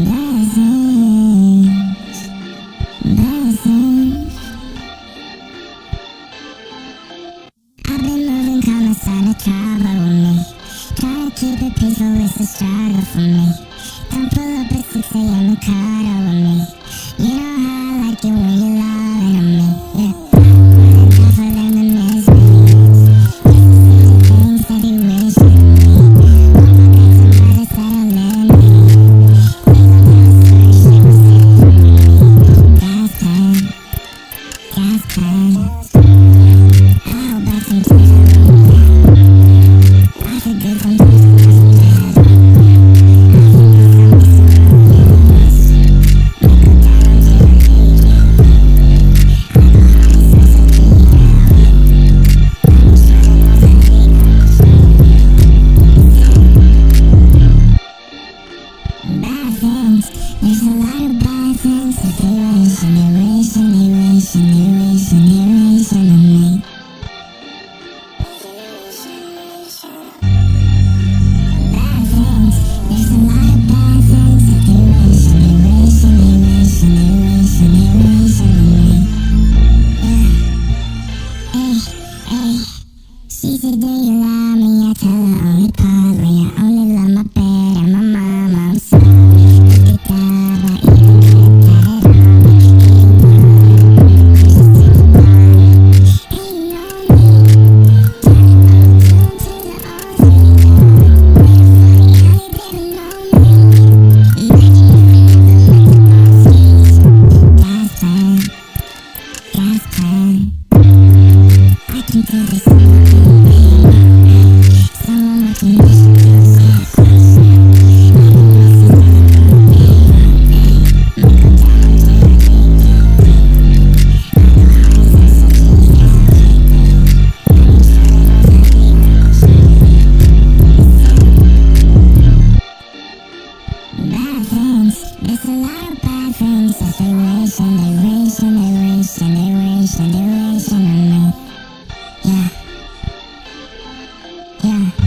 Blessings, blessings. I've been moving calm inside of trouble with me. Try to keep it peaceful, it's a struggle for me. Don't pull up at 6 a.m. and cuddle with me. You know how I like it when you're loving on me. Yeah. Tougher than the misery. Things that he wished on me. Somebody said I'll let me. Gas pain, gas pain. I hold back some tears. I forget sometimes. Bad things, there's a lot of bad things that they wish and they wish and they wish and they wish and they wish on me. Bad things, there's a lot of bad things that they wish and they wish and they wish and they wish and they wish on me. Yeah. Hey, hey. She said, do you love me? I tell her only partly. I only love my bed and my mama. I'm sorry. I can do this. Someone watching this. Bad things, there's a lot of bad things that they wish and they wish and they wish and they wish and they wish on me. Yeah. Yeah.